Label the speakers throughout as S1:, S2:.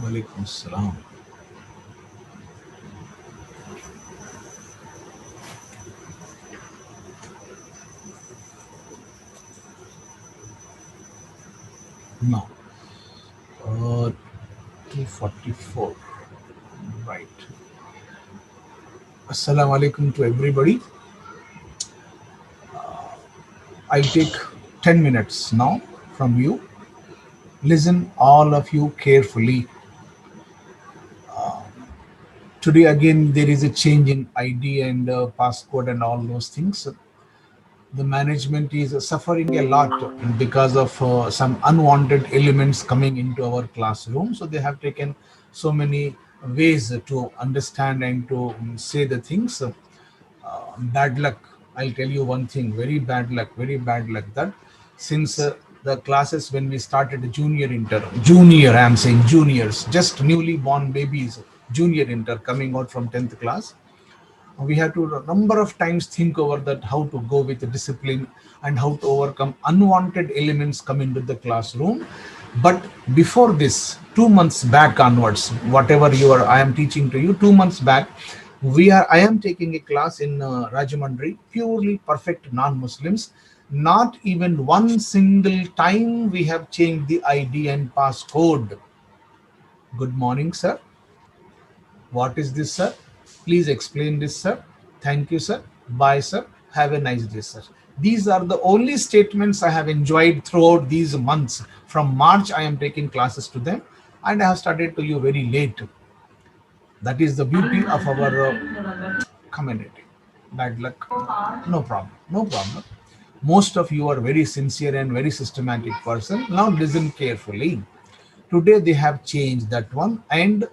S1: Walaikum salam. No. 244. Right. Assalamu alaikum to everybody. I'll take 10 minutes now from you. Listen, all of you, carefully. Today, again, there is a change in ID and passcode and all those things. The management is suffering a lot because of some unwanted elements coming into our classroom. So they have taken so many ways to understand and to say the things. Bad luck. I'll tell you one thing, very bad luck that since the classes when we started junior, I'm saying juniors, just newly born babies, junior inter coming out from 10th class, we have to a number of times think over that how to go with the discipline and how to overcome unwanted elements come into the classroom. But before this, 2 months back onwards, whatever you are I am teaching to you, 2 months back, I am taking a class in Rajamandri, purely perfect non-Muslims. Not even one single time we have changed the ID and passcode. Good morning, sir. What is this, sir? Please explain this, sir. Thank you, sir. Bye, sir. Have a nice day, sir. These are the only statements I have enjoyed throughout these months. From March, I am taking classes to them, and I have started to you very late. That is the beauty of our community. Bad luck. No problem. No problem. Most of you are very sincere and very systematic person. Now listen carefully. Today they have changed that one, and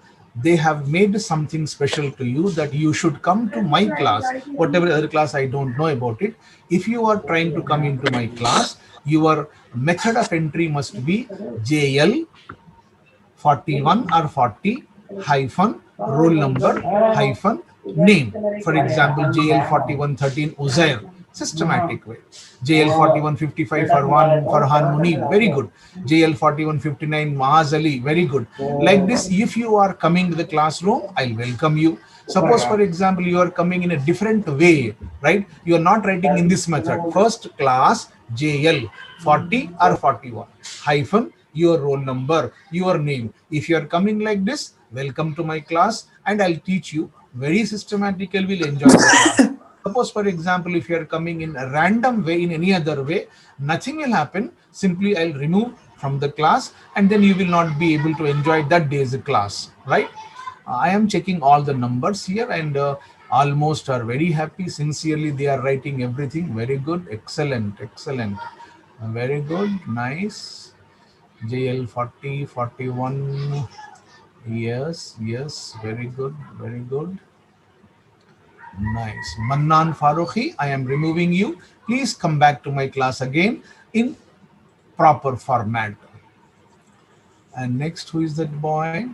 S1: they have made something special to you that you should come to my class. Whatever other class, I don't know about it. If you are trying to come into my class, your method of entry must be JL 41 or 40 hyphen roll number hyphen name. For example, JL 4113 Uzair, systematic way. JL 4155 Farhan Munib, very good. JL 4159 Maaz Ali, very good. Like this, if you are coming to the classroom, I'll welcome you. Suppose, for example, you are coming in a different way, right? You are not writing in this method. First class JL 40 or 41 hyphen your roll number, your name. If you are coming like this, welcome to my class, and I'll teach you very systematically. Will enjoy the class. Suppose, for example, if you are coming in a random way, in any other way, nothing will happen. Simply, I'll remove from the class, and then you will not be able to enjoy that day's class, right? I am checking all the numbers here, and almost are very happy. Sincerely, they are writing everything. Very good, excellent, excellent. Very good, nice. JL 40, 41. Yes, yes, very good, very good. Nice. Mannan Farooqi, I am removing you. Please come back to my class again in proper format. And next, who is that boy?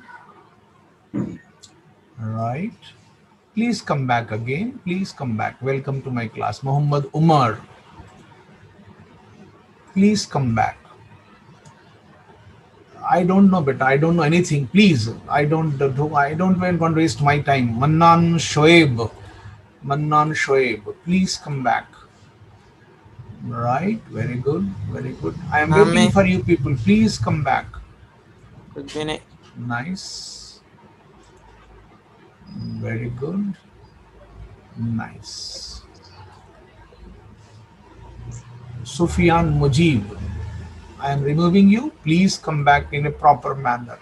S1: Right. Please come back again. Please come back. Welcome to my class. Muhammad Umar. Please come back. I don't know, but I don't know anything. Please, I don't want to waste my time. Mannan Shoaib. Mannan Shoaib. Please come back. Right. Very good. Very good. I am waiting for you people. Please come back. Nice. Very good. Nice. Sufyan Mujib. I am removing you. Please come back in a proper manner.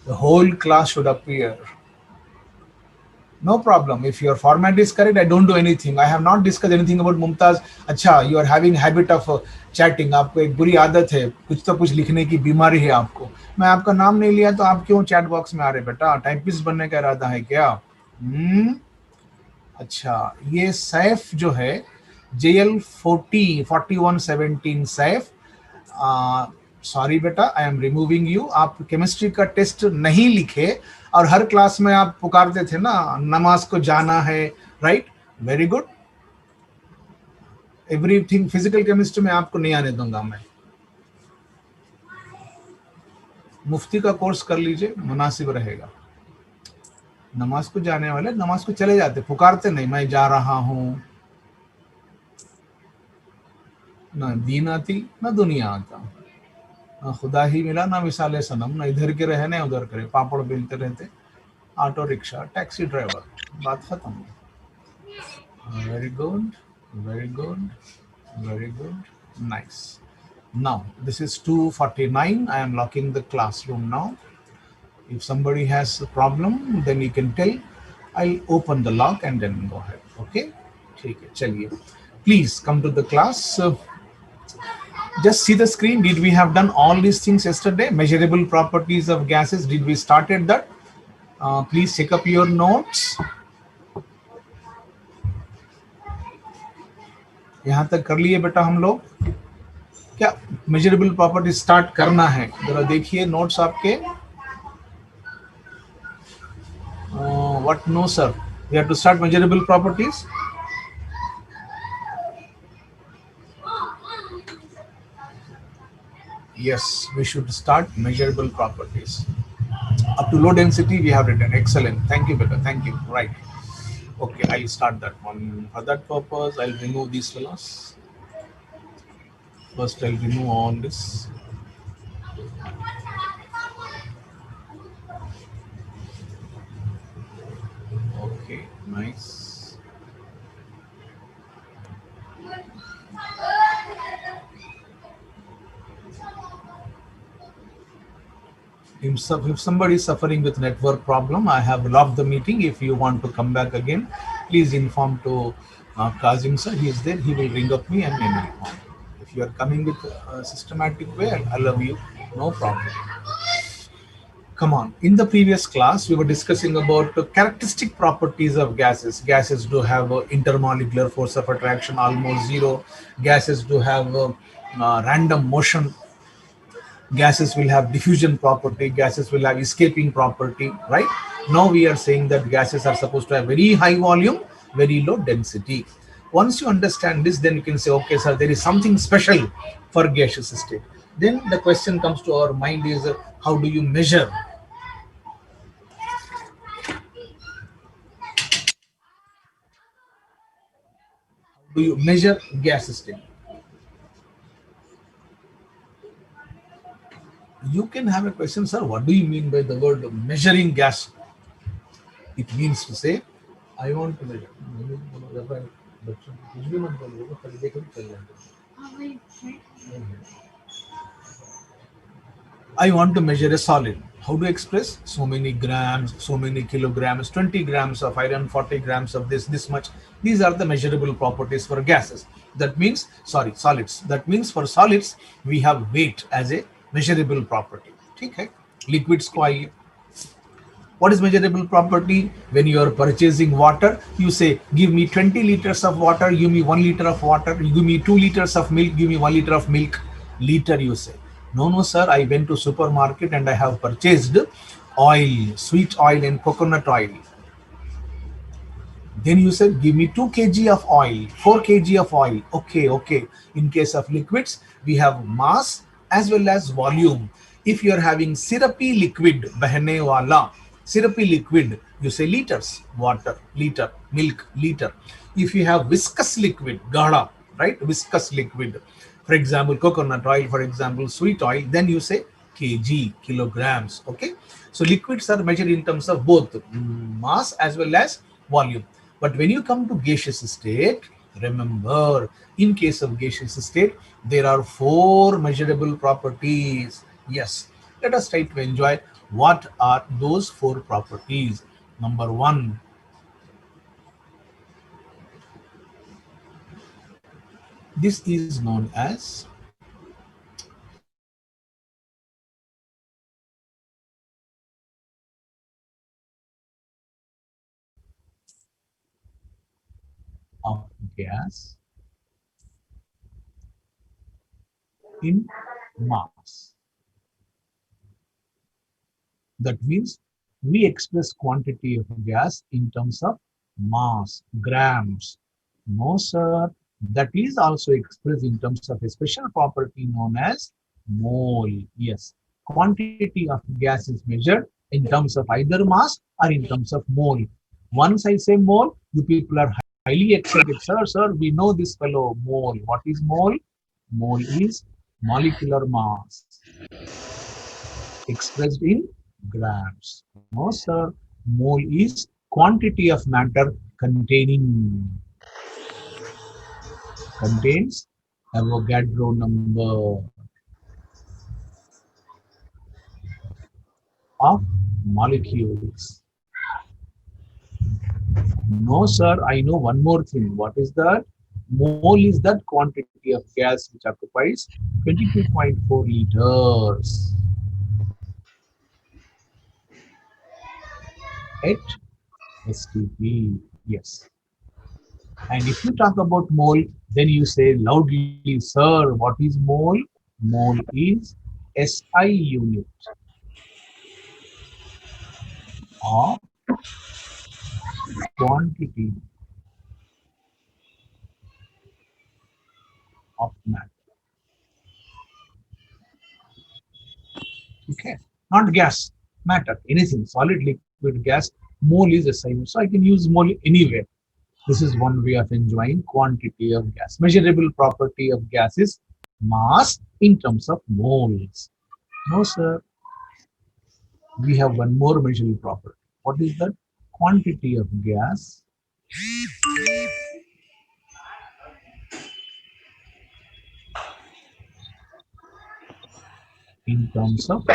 S1: The whole class should appear. No problem. If your format is correct, I don't do anything. I have not discussed anything about Mumtaz. अच्छा, you are having habit of chatting. आपको एक बुरी आदत है. कुछ तो कुछ लिखने की बीमारी है आपको. मैं आपका नाम नहीं लिया तो आप क्यों चैट बॉक्स में आ रहे बेटा? टाइपिस्ट बनने का इरादा है क्या? अच्छा, ये सैफ जो है JL 4117 सैफ, सॉरी बेटा, आई एम रिमूविंग यू. आप केमिस्ट्री का टेस्ट नहीं लिखे और हर क्लास में आप पुकारते थे ना, नमाज को जाना है, right? Very good. Everything physical chemistry में आपको नहीं आने दूंगा मैं. मुफ्ती का कोर्स कर लीजिए, मुनासिब रहेगा। नमाज को जाने वाले नमाज को चले जाते, पुकारते नहीं मैं जा रहा हूँ। ना दीन आती ना दुनिया आता, ना खुदा ही मिला ना मिसाले सनम, ना इधर के रहे ना उधर करे, पापड़ बेलते रहते, ऑटो रिक्शा टैक्सी ड्राइवर, बात खत्म। Very good, very good, very good, nice. Now this is 2:49. I am locking the classroom now. If somebody has a problem then you can tell, I'll open the lock and then go ahead. Okay, ठीक है, चलिए, please come to the class. Just see the screen. Did we have done all these things yesterday? Measurable properties of gases, did we started that? Please check up your notes. यहाँ तक कर लिए बेटा हम लोग? क्या मेजरेबल प्रॉपर्टी स्टार्ट करना है? जरा देखिए नोट्स आपके. What? No sir, we have to start measurable properties. Yes, we should start measurable properties. Up to low density we have written. Excellent, thank you beta, thank you. Right, okay, I'll start that one. For that purpose I'll remove these fellows. First I'll remove all this. Okay, nice. If somebody is suffering with network problem, I have locked the meeting. If you want to come back again, please inform to Kazim sir. He is there. He will ring up me and then inform. If you are coming with a systematic way, I'll allow you. No problem. Come on. In the previous class, we were discussing about the characteristic properties of gases. Gases do have intermolecular force of attraction almost zero. Gases do have random motion. Gases will have diffusion property, gases will have escaping property, right? Now we are saying that gases are supposed to have very high volume, very low density. Once you understand this, then you can say, okay sir, there is something special for gaseous state. Then the question comes to our mind is, how do you measure? Do you measure gas state? You can have a question, sir, what do you mean by the word measuring gas? It means to say, I want to measure. I want to measure a solid. How do you express? So many grams, so many kilograms, 20 grams of iron, 40 grams of this much. These are the measurable properties for gases. That means, sorry, solids. That means for solids, we have weight as a measurable property. Okay? Liquids ko आइए. What is measurable property? When you are purchasing water, you say, give me 20 liters of water, give me 1 liter of water, give me 2 liters of milk, give me 1 liter of milk. Liter you say. No, no, sir, I went to supermarket and I have purchased oil, sweet oil and coconut oil. Then you said, give me 2 kg of oil, 4 kg of oil. Okay, okay. In case of liquids, we have mass as well as volume. If you are having syrupy liquid, bahne wala, syrupy liquid, you say liters, water, liter, milk, liter. If you have viscous liquid, gada, right, viscous liquid, for example, coconut oil, for example, sweet oil, then you say kg, kilograms, okay. So liquids are measured in terms of both mass as well as volume. But when you come to gaseous state, remember, in case of gaseous state, there are 4 measurable properties. Yes, let us try to enjoy what are those 4 properties. Number 1, this is known as of gas in mass. That means we express quantity of gas in terms of mass, grams. No, sir. That is also expressed in terms of a special property known as mole. Yes. quantity of gas is measured in terms of either mass or in terms of mole. Once I say mole, you people are highly excited. Sir, we know this fellow mole. What is mole? Mole is molecular mass expressed in grams. No, sir. Mole is quantity of matter contains Avogadro number of molecules. No, sir. I know one more thing. What is that? Mole is that quantity of gas which occupies 22.4 liters at STP. Yes. And if you talk about mole, then you say loudly, sir, what is mole? Mole is SI unit of quantity of matter. Okay, not gas, matter, anything, solid, liquid, gas. Mole is SI unit. So I can use mole anywhere. This is one way of enjoying quantity of gas. Measurable property of gas is mass in terms of moles. No, sir. We have one more measurable property. What is that? Quantity of gas in terms of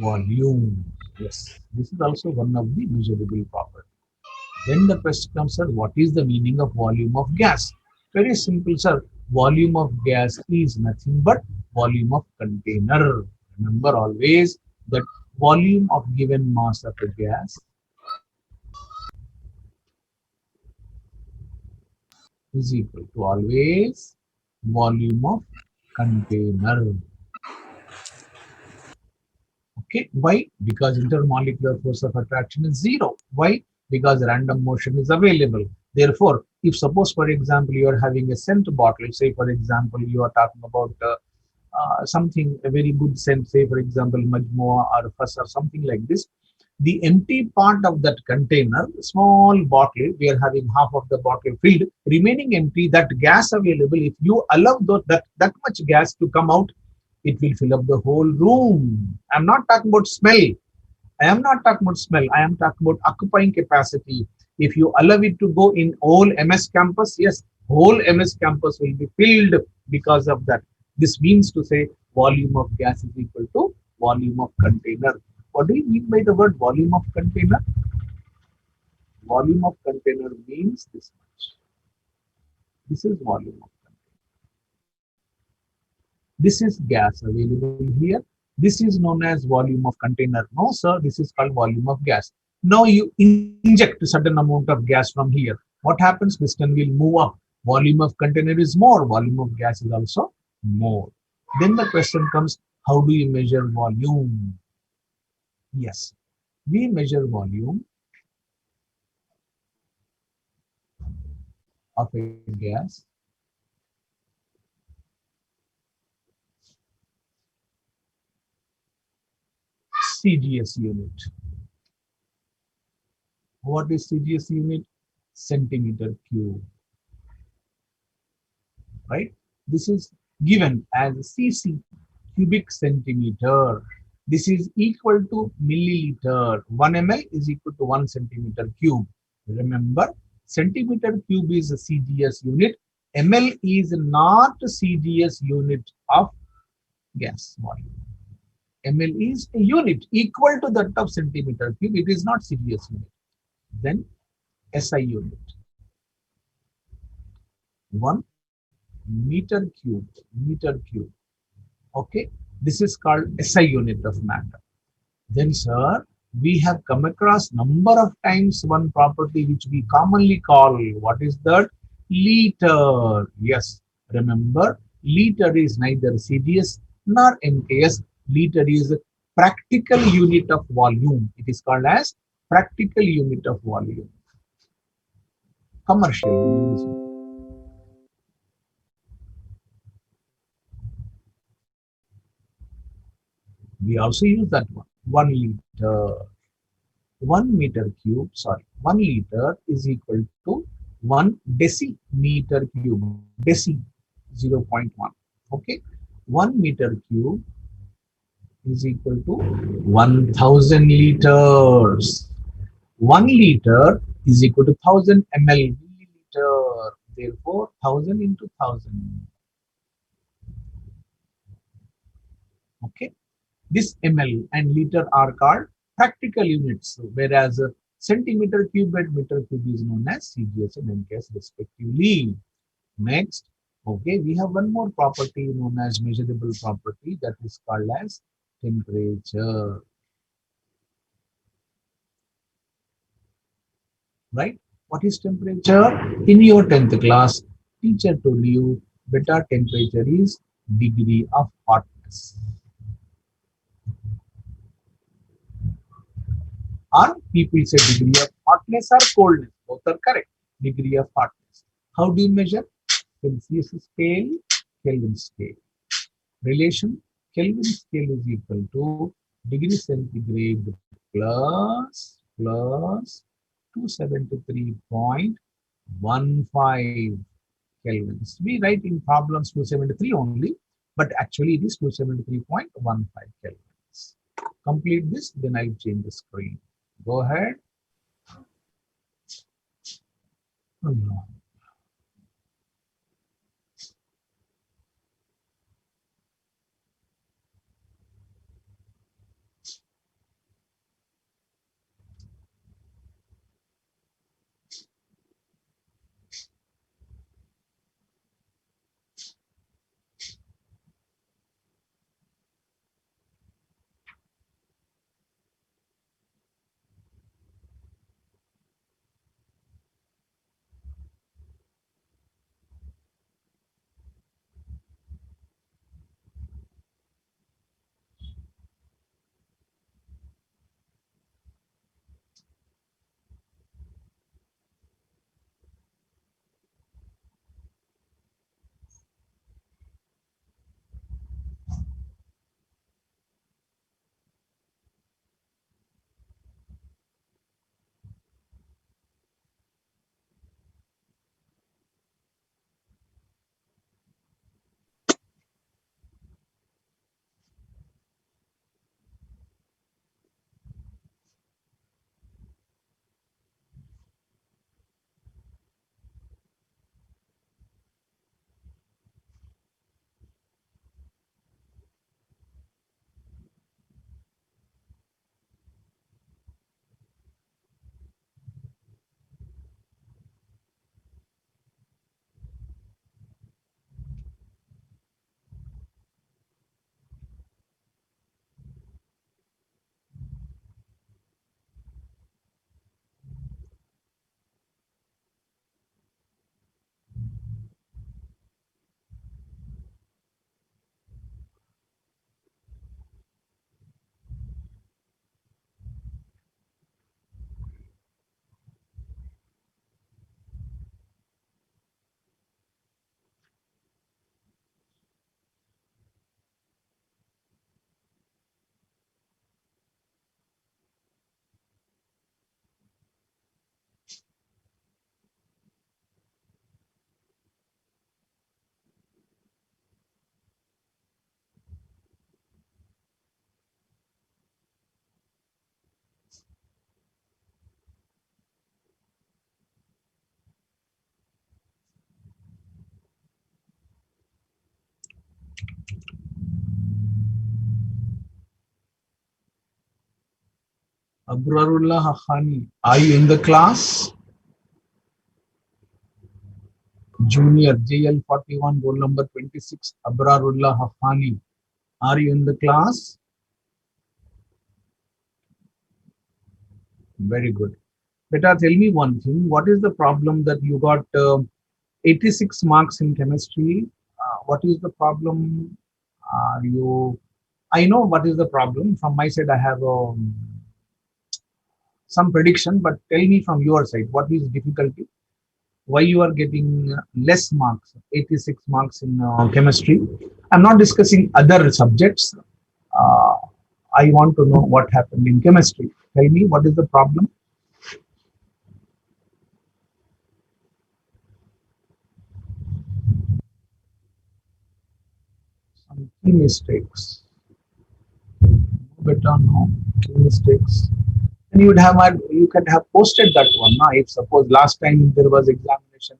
S1: volume. Yes, this is also one of the measurable property. Then the question comes, sir, what is the meaning of volume of gas? Very simple, sir. Volume of gas is nothing but volume of container. Remember always that volume of given mass of a gas is equal to always volume of container. Okay, why? Because intermolecular force of attraction is zero. Why? Because random motion is available. Therefore, if suppose, for example, you are having a scent bottle, say, for example, you are talking about something, a very good scent, say, for example, Majmoa or Fuss or something like this. The empty part of that container, small bottle, we are having half of the bottle filled, remaining empty, that gas available, if you allow that much gas to come out, it will fill up the whole room. I'm not talking about smell. I am not talking about smell. I am talking about occupying capacity. If you allow it to go in whole MS campus, yes, whole MS campus will be filled because of that. This means to say volume of gas is equal to volume of container. What do you mean by the word volume of container? Volume of container means this much. This is volume of container. This is gas available here. This is known as volume of container. No, sir, this is called volume of gas. Now you inject a certain amount of gas from here. What happens? Piston will move up. Volume of container is more. Volume of gas is also more. Then the question comes, how do you measure volume? Yes, we measure volume of a gas CGS unit. What is CGS unit? Centimeter cube. Right? This is given as cc, cubic centimeter. This is equal to milliliter. 1 ml is equal to 1 centimeter cube. Remember, centimeter cube is a CGS unit. ml is not a CGS unit of gas volume. ml is a unit equal to that of centimeter cube. It is not CGS unit. Then SI unit. 1 meter cube. Okay, this is called SI unit of matter. Then, sir, we have come across number of times one property which we commonly call, what is that? Liter. Yes, remember, liter is neither CGS nor MKS. Liter is practical unit of volume. It is called as practical unit of volume. Commercial. We also use that one. 1 liter, 1 meter cube, sorry, 1 liter is equal to 1 decimeter cube, deci 0.1. Okay, 1 meter cube is equal to 1000 liters. 1 liter is equal to 1000 ml milliliter. Therefore, 1000 into 1000. Okay. This ml and liter are called practical units, whereas centimeter cube and meter cube is known as CGS and MKS respectively. Next, okay, we have one more property known as measurable property, that is called as temperature. Right? What is temperature? In your 10th class, teacher told you beta temperature is degree of hotness. Or people say degree of hotness or coldness. Both are correct. Degree of hotness. How do you measure? Celsius scale, Kelvin scale. Relation, Kelvin scale is equal to degree centigrade plus 273.15 kelvins. We write in problems 273 only, but actually it is 273.15 kelvins. Complete this, then I'll change the screen. Go ahead. Abrarullah Haqqani, are you in the class? Junior JL41, roll number 26, Abrarullah Haqqani, are you in the class? Very good. Beta, tell me one thing. What is the problem that you got 86 marks in chemistry? What is the problem? Are you? I know what is the problem. From my side, I have some prediction, but tell me from your side, what is difficulty? Why you are getting less marks, 86 marks in chemistry? I'm not discussing other subjects. Uh, I want to know what happened in chemistry. Tell me what is the problem? Some key mistakes. Better no key mistakes. And you can have posted that one. Now, if suppose last time there was examination,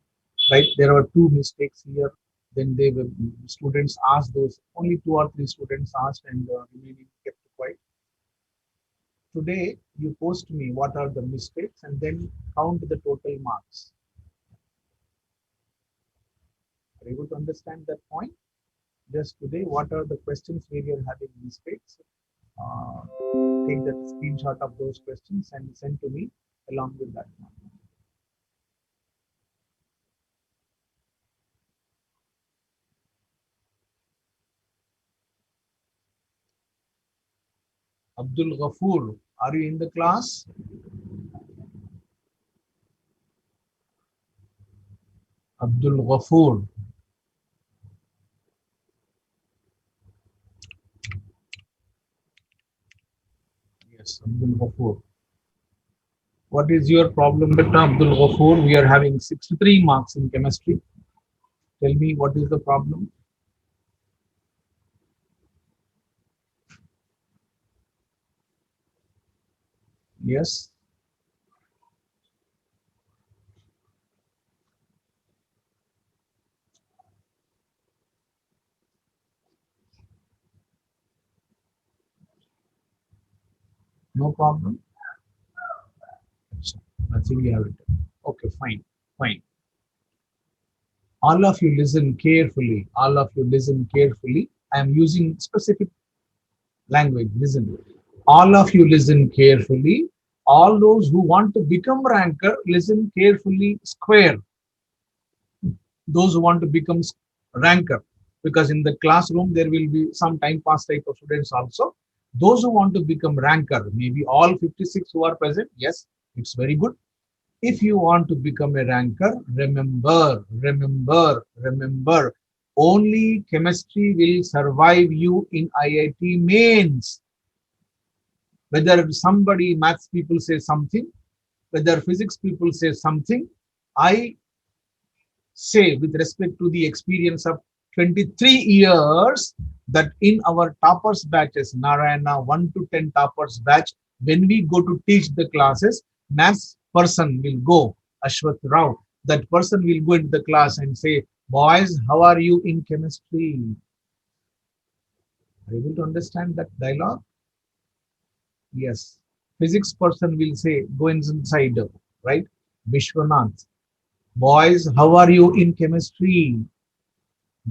S1: right? There were two mistakes here. Then they were students asked those. Only two or three students asked, and remaining kept quiet. Today, you post me what are the mistakes, and then count the total marks. Are you able to understand that point? Just today, what are the questions where you are having mistakes? Uh, Take that screenshot of those questions and send to me along with that one. Abdul Ghafoor, are you in the class? Abdul Ghafoor. Yes, Abdul Ghafoor. What is your problem with Abdul Ghafoor? We are having 63 marks in chemistry. Tell me what is the problem? Yes, no problem. Nothing we have it. Okay, fine, fine. All of you listen carefully. All of you listen carefully. I am using specific language. Listen. All of you listen carefully. All those who want to become ranker, listen carefully. Square. Those who want to become ranker, because in the classroom there will be some time pass type of students also. Those who want to become ranker, maybe all 56 who are present, yes, it's very good. If you want to become a ranker, remember, only chemistry will survive you in IIT mains. Whether somebody, maths people say something, whether physics people say something, I say with respect to the experience of 23 years that in our toppers batches, Narayana 1 to 10 toppers batch, when we go to teach the classes, maths person will go, Ashwath Rao, that person will go into the class and say, boys, how are you in chemistry? Are you able to understand that dialogue? Yes. Physics person will say, go inside, right? Vishwanath, boys, how are you in chemistry?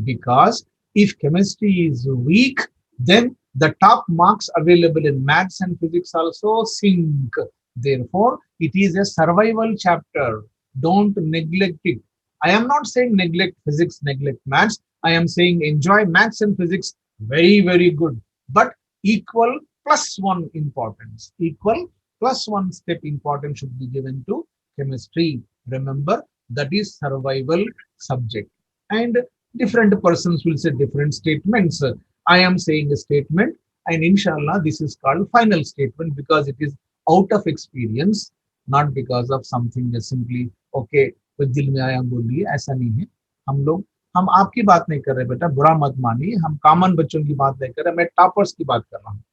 S1: Because if chemistry is weak, then the top marks available in maths and physics also sink. Therefore, it is a survival chapter. Don't neglect it. I am not saying neglect physics, neglect maths. I am saying enjoy maths and physics very, very good. But equal plus one importance. Equal plus one step importance should be given to chemistry. Remember, that is survival subject. And different persons will say different statements. I am saying a statement, and inshallah, this is called final statement because it is out of experience, not because of something that simply okay कुछ दिल में आया बोलिए, ऐसा नहीं है. हम लोग हम आपकी बात नहीं कर रहे बेटा, बुरा मत मानिए, हम कॉमन बच्चों की बात नहीं कर रहे, मैं टॉपर्स की बात कर रहा हूँ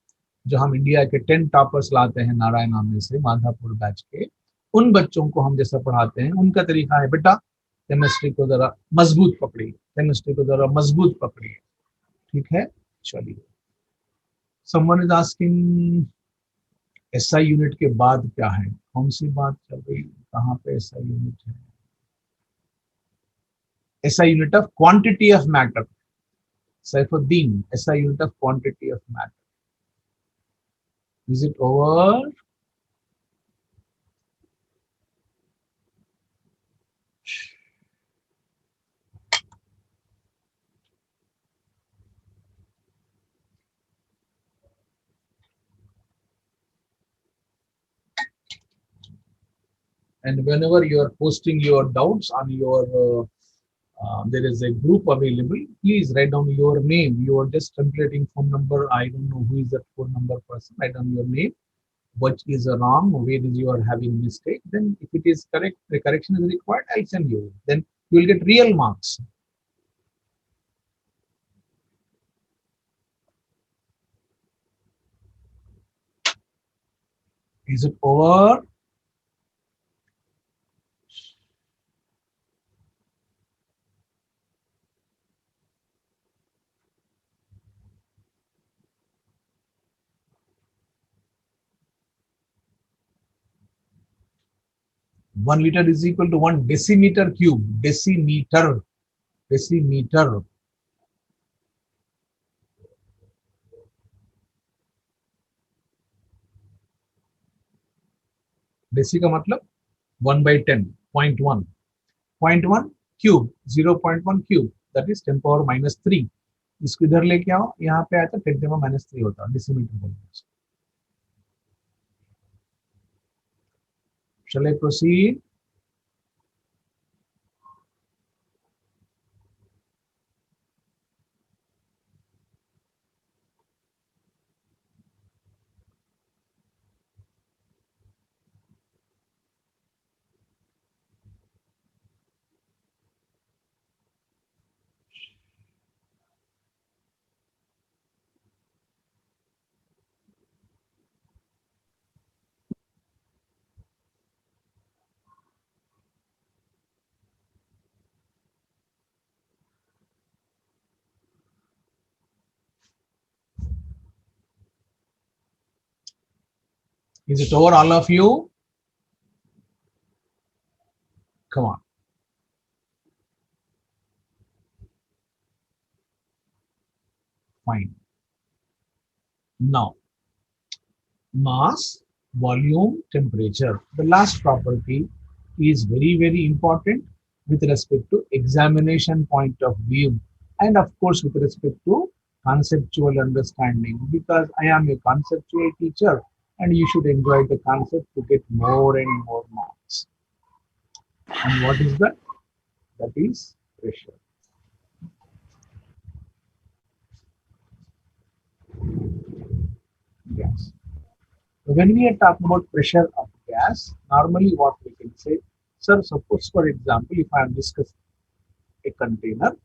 S1: जो हम इंडिया के 10 टॉपर्स लाते हैं नारायण में से, माधापुर बैच के. उन बच्चों को हम जैसा पढ़ाते हैं उनका तरीका है, बेटा केमिस्ट्री को जरा मजबूत पकड़िए, केमिस्ट्री को जरा मजबूत पकड़िए. ठीक है, चलिए. Someone is asking SI unit के बाद क्या है, कौन सी बात चल रही, कहाँ पे एसआई यूनिट है? SI unit of quantity of matter. Saifuddin, SI unit of quantity of matter, is it over? And whenever you are posting your doubts on your there is a group available. Please write down your name. You are just templating phone number. I don't know who is that phone number person. Write down your name. What is wrong? Where is you are having mistake? Then if it is correct, the correction is required. I'll send you. Then you will get real marks. Is it over? One liter is equal to one decimeter cube. Decimeter. Decimeter. Deci का मतलब 1 by 10. 0.1. 0.1 cube. 0.1 cube. That is 10 power minus 3. इसको इधर लेके आओ. यहाँ पे आया था 10 power minus 3 होता है. Decimeter बोलते हैं. Shall I proceed? Is it over, all of you? Come on. Fine. Now, mass, volume, temperature. The last property is very, very important with respect to examination point of view, and of course with respect to conceptual understanding, because I am a conceptual teacher and you should enjoy the concept to get more and more marks. And what is that? That is pressure. Gas. When we are talking about pressure of gas, normally what we can say, sir, suppose for example, if I am discussing a container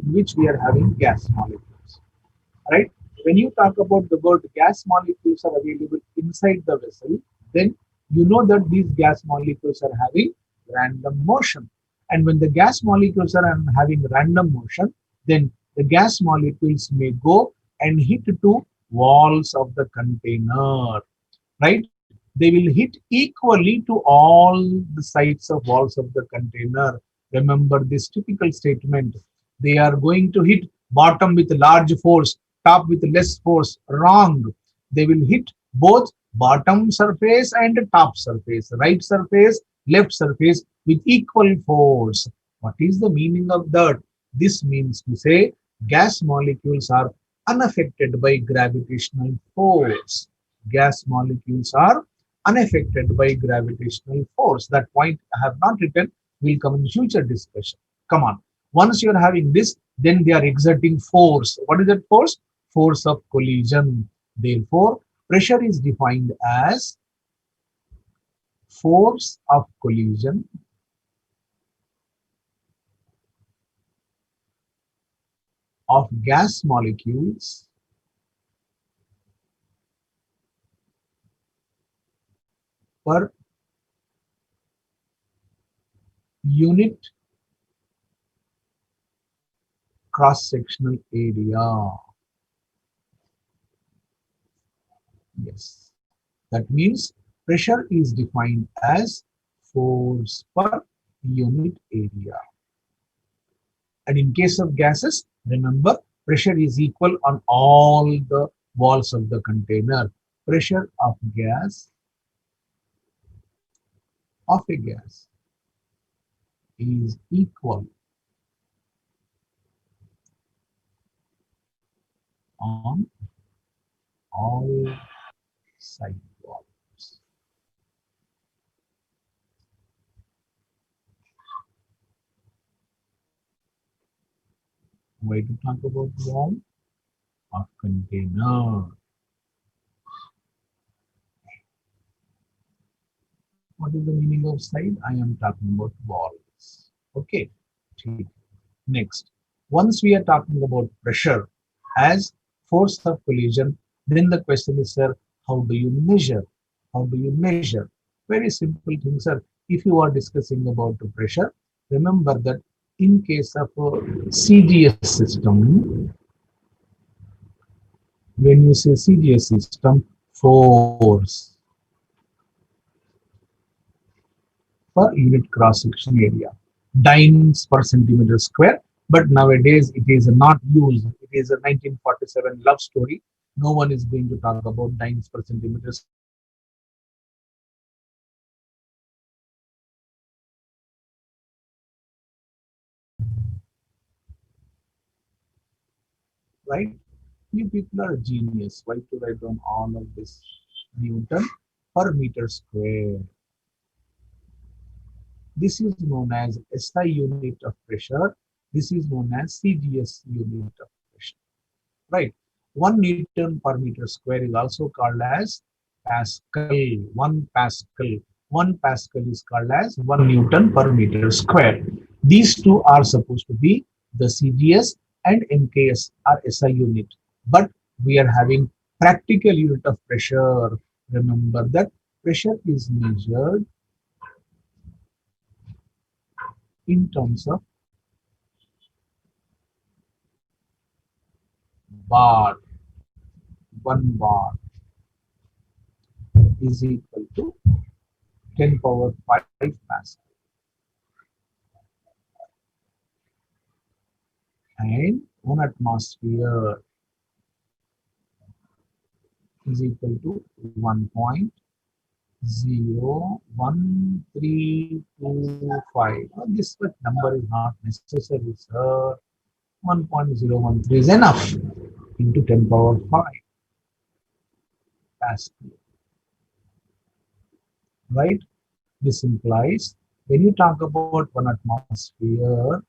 S1: in which we are having gas molecules, right? When you talk about the word gas molecules are available inside the vessel, then you know that these gas molecules are having random motion. And when the gas molecules are having random motion, then the gas molecules may go and hit to walls of the container, right? They will hit equally to all the sides of walls of the container. Remember this typical statement. They are going to hit bottom with large force, top with less force. Wrong. They will hit both bottom surface and top surface, right surface, left surface with equal force. What is the meaning of that? This means to say gas molecules are unaffected by gravitational force. Gas molecules are unaffected by gravitational force. That point I have not written, will come in future discussion. Come on. Once you are having this, then they are exerting force. What is that force? Force of collision. Therefore, pressure is defined as force of collision of gas molecules per unit cross-sectional area. Yes. That means pressure is defined as force per unit area. And in case of gases, remember pressure is equal on all the walls of the container. Pressure of a gas is equal on all side walls. Why to talk about wall or container? What is the meaning of side? I am talking about walls. Okay. Next, once we are talking about pressure as force of collision, then the question is, sir, how do you measure? How do you measure? Very simple thing, sir. If you are discussing about the pressure, remember that in case of a CDS system, when you say CDS system, force per unit cross section area, dynes per centimeter square. But nowadays it is not used. It is a 1947 love story. No one is going to talk about dynes per centimeter square. Nowadays it is right. You people are genius. Why to write down all of this? Newton per meter square. This is known as SI unit of pressure. This is known as CGS unit of pressure. Right. 1 Newton per meter square is also called as Pascal. 1 Pascal. 1 Pascal is called as 1 Newton per meter square. These two are supposed to be the CGS and MKS are SI unit. But we are having practical unit of pressure. Remember that pressure is measured in terms of bar. 1 bar is equal to 10 power 5 Pascal. And 1 atmosphere is equal to 1.01325. This number is not necessary, sir. 1.013 is enough into 10 power 5 Pascal, right? This implies when you talk about 1 atmosphere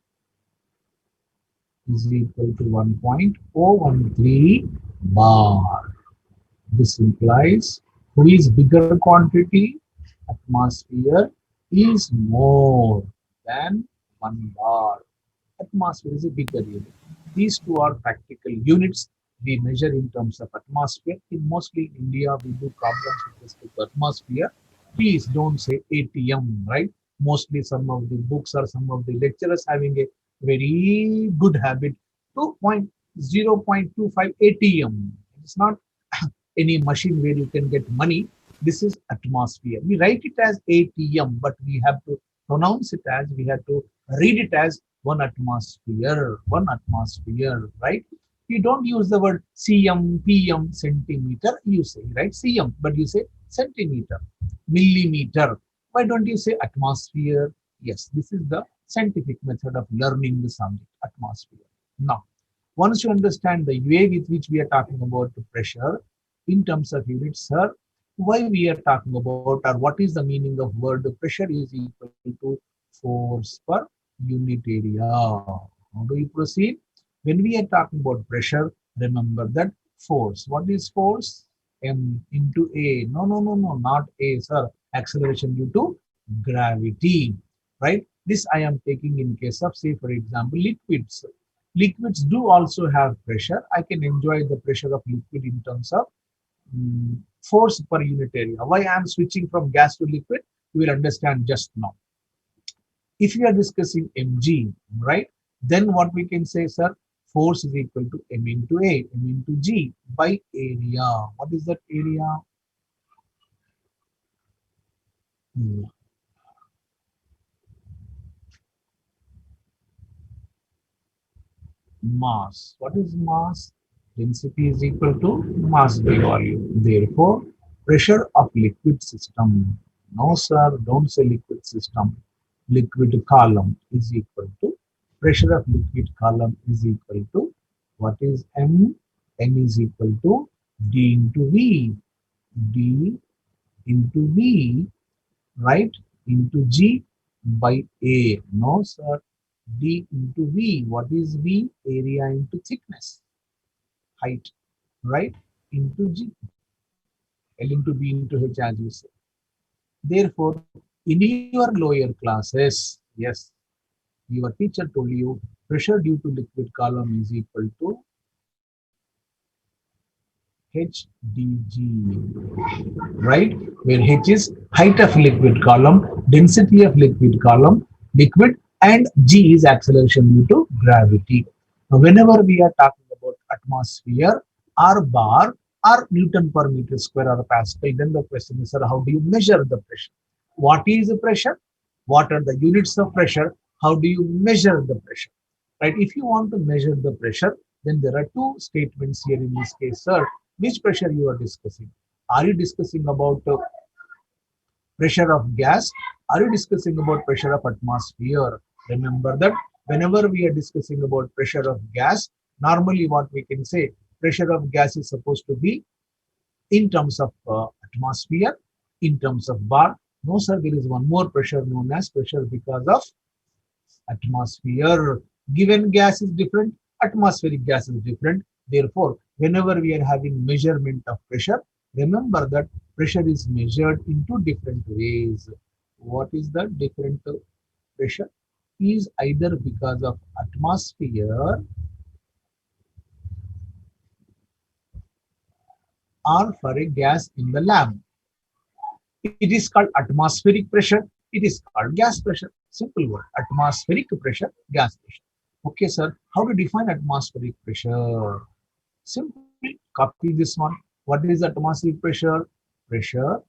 S1: is equal to 1.013 bar. This implies who is bigger quantity? Atmosphere is more than 1 bar. Atmosphere is a bigger unit. These two are practical units. We measure in terms of atmosphere. In mostly India, we do problems with respect to atmosphere. Please don't say ATM, right? Mostly some of the books or some of the lecturers having a very good habit to 0.25 ATM. It's not any machine where you can get money. This is atmosphere. We write it as ATM, but we have to pronounce it as, we have to read it as 1 atmosphere, right? You don't use the word cm, pm, centimeter, you say, right? Cm, but you say centimeter, millimeter. Why don't you say atmosphere? Yes, this is the scientific method of learning the subject, atmosphere. Now, once you understand the way with which we are talking about the pressure in terms of units, sir, why we are talking about, or what is the meaning of word pressure is equal to force per unit area. How do we proceed? When we are talking about pressure, remember that force. What is force? M into A. No, no, no, no, not A, sir. Acceleration due to gravity, right? This I am taking in case of, say, for example, liquids. Liquids do also have pressure. I can enjoy the pressure of liquid in terms of force per unit area. Why I am switching from gas to liquid, you will understand just now. If we are discussing mg, right, then what we can say, sir, force is equal to m into a, m into g by area. What is that area? Mass. What is mass? Density is equal to mass by volume. Therefore, pressure of liquid system. No, sir, don't say liquid system. Liquid column is equal to pressure of liquid column is equal to what is M? M is equal to D into V. D into V, right? Into G by A. No, sir. D into V. What is V? Area into thickness, height, right? Into G. L into B into H, as you say. Therefore, in your lower classes, yes, your teacher told you pressure due to liquid column is equal to HdG, right? Where H is height of liquid column, density of liquid column, liquid, and G is acceleration due to gravity. Now, whenever we are talking about atmosphere, R bar or Newton per meter square or Pascal, then the question is, sir, how do you measure the pressure? What is the pressure? What are the units of pressure? How do you measure the pressure? Right? If you want to measure the pressure, then there are two statements here in this case, sir. Which pressure you are discussing? Are you discussing about pressure of gas? Are you discussing about pressure of atmosphere? Remember that whenever we are discussing about pressure of gas, normally what we can say, pressure of gas is supposed to be in terms of atmosphere, in terms of bar. No, sir, there is one more pressure known as pressure because of atmosphere. Given gas is different, atmospheric gas is different. Therefore, whenever we are having measurement of pressure, remember that pressure is measured in two different ways. What is the different pressure? Is either because of atmosphere or for a gas in the lab. It is called atmospheric pressure. It is called gas pressure. Simple word. Atmospheric pressure, gas pressure. Okay, sir. How to define atmospheric pressure? Simple. Copy this one. What is atmospheric pressure? Pressure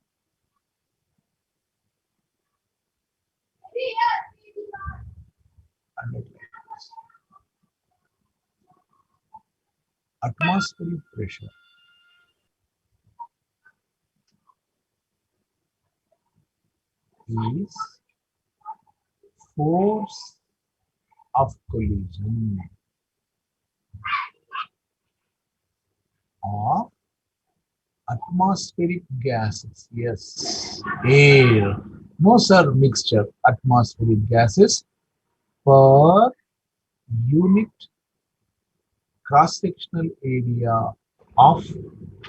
S1: atmospheric pressure is force of collision of atmospheric gases. Yes, air. No, sir, mixture. Atmospheric gases per unit cross-sectional area of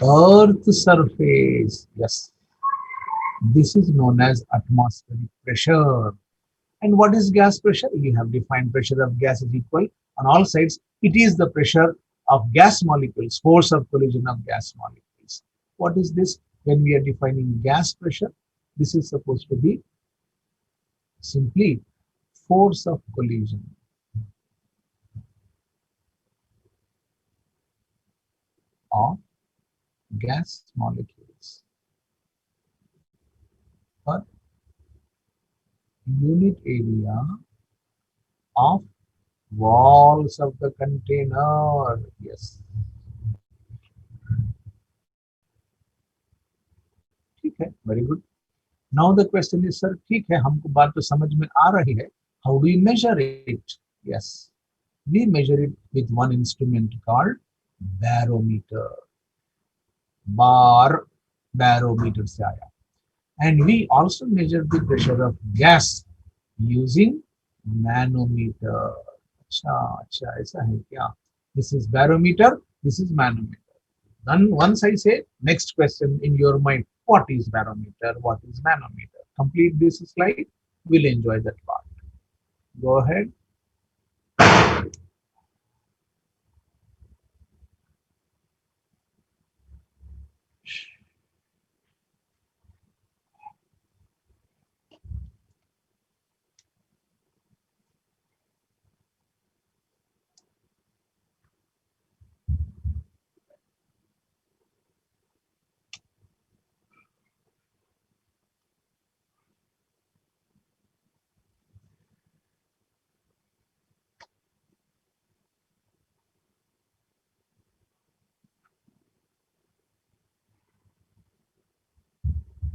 S1: Earth surface. Yes, this is known as atmospheric pressure. And what is gas pressure? You have defined pressure of gas is equal on all sides. It is the pressure of gas molecules, force of collision of gas molecules. What is this? When we are defining gas pressure, this is supposed to be simply force of collision of gas molecules per unit area of walls of the container. Yes, ठीक है, very good. Now the question is, sir, ठीक है, हमको बात तो समझ में आ रही है. How do you measure it? Yes, we measure it with one instrument called barometer. Bar, barometer से आया. And we also measure the pressure of gas using manometer. अच्छा अच्छा ऐसा है क्या? This is barometer, this is manometer. Then once I say next question in your mind, what is barometer, what is manometer? Complete this slide, we'll enjoy that part. Go ahead.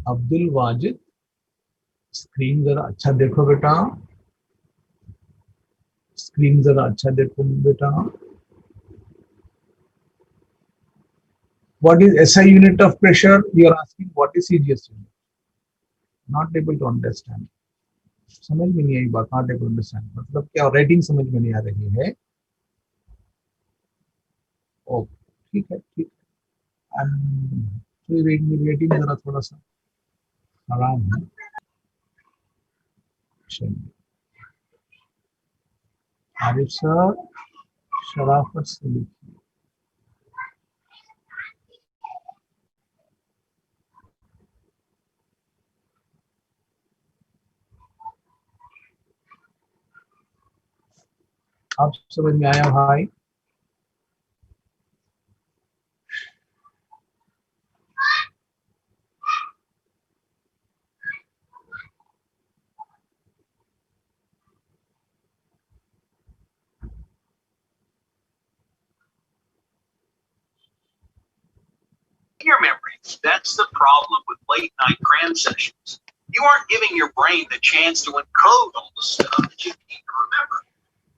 S1: Abdul Wajid, screen जरा अच्छा देखो बेटा, screen जरा अच्छा देखो बेटा. What is SI unit of pressure? You are asking what is CGS unit. Not able to understand. समझ में नहीं आई बात, नॉट एबल टू अंडरस्टैंड मतलब क्या, राइटिंग समझ में नहीं आ रही है? ओके, ठीक है ठीक है। रेटिंग जरा थोड़ा सा आराम है। चलिए, आरिफ सर, शराफत से लिखिए। आप समझ में आया भाई?
S2: Your memory. That's the problem with late night cram sessions. You aren't giving your brain the chance to encode all the stuff that you need to remember.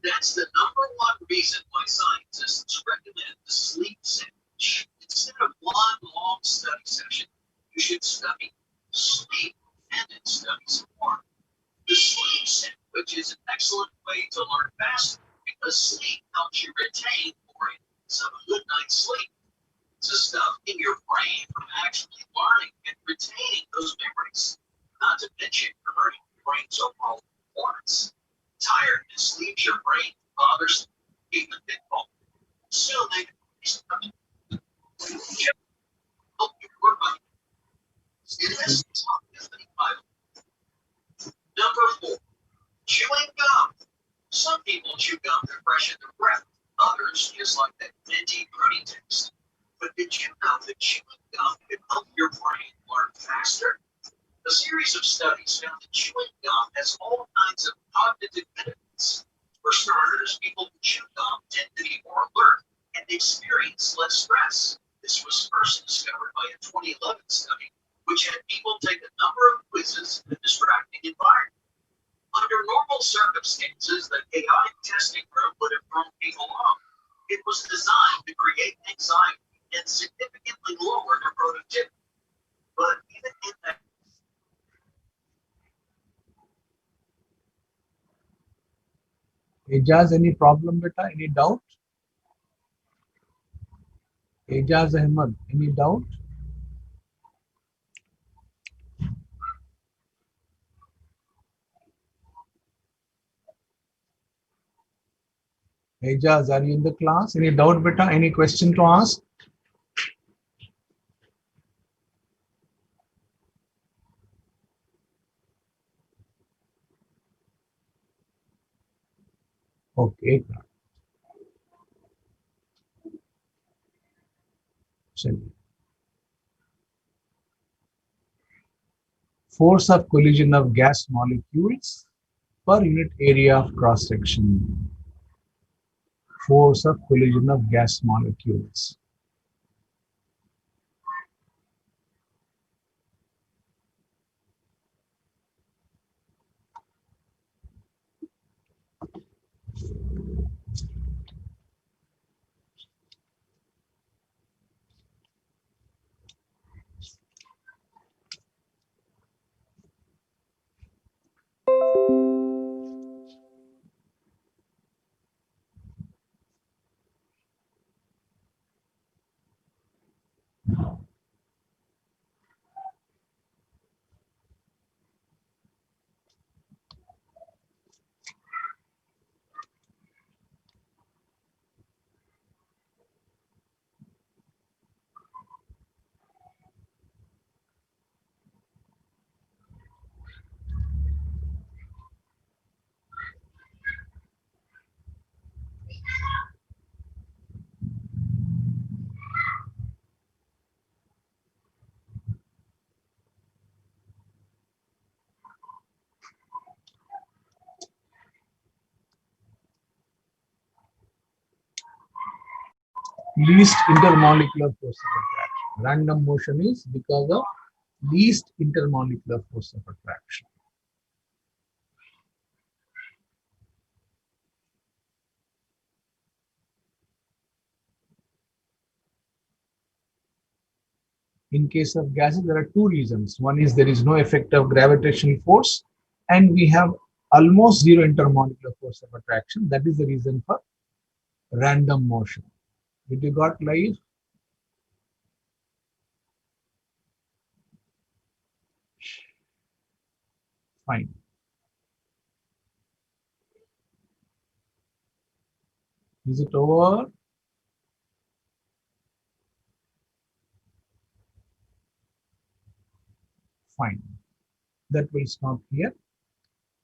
S2: That's the number one reason why scientists recommend the sleep sandwich. Instead of one long study session, you should study, sleep, and then study some more. The sleep sandwich is an excellent way to learn faster because sleep helps you retain more of a good night's sleep. To stuff in your brain from actually learning and retaining those memories. Not to mention you're hurting your brain's overall performance. Tiredness leaves your brain bothers even pitfall. Soon they can help you work on it. This talk is the Bible. Number 4, chewing gum. Some people chew gum to freshen their breath. Others just like that minty, fruity taste. But did you know that chewing gum can help your brain learn faster? A series of studies found that chewing gum has all kinds of cognitive benefits. For starters, people who chew gum tend to be more alert and experience less stress. This was first discovered by a 2011 study, which had people take a number of quizzes in a distracting environment. Under normal circumstances, the chaotic testing room would have thrown people off. It was designed to create anxiety and significantly lower their productivity. But even in that,
S1: Ejaz, any problem beta? Any doubt? Ejaz Ahmed, any doubt? Ejaz, are you in the class? Any doubt beta? Any question to ask? Okay, चलिए, force of collision of gas molecules per unit area of cross section. Force of collision of gas molecules. Least intermolecular force of attraction. Random motion is because of least intermolecular force of attraction. In case of gases, there are two reasons. One is there is no effect of gravitational force, and we have almost zero intermolecular force of attraction. That is the reason for random motion. Did you got live? Fine. Is it over? Fine. That will stop here.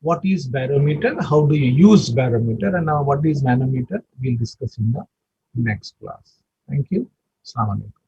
S1: What is barometer? How do you use barometer? And now what is manometer? We'll discuss in the next class. Thank you. Assalamu alaikum.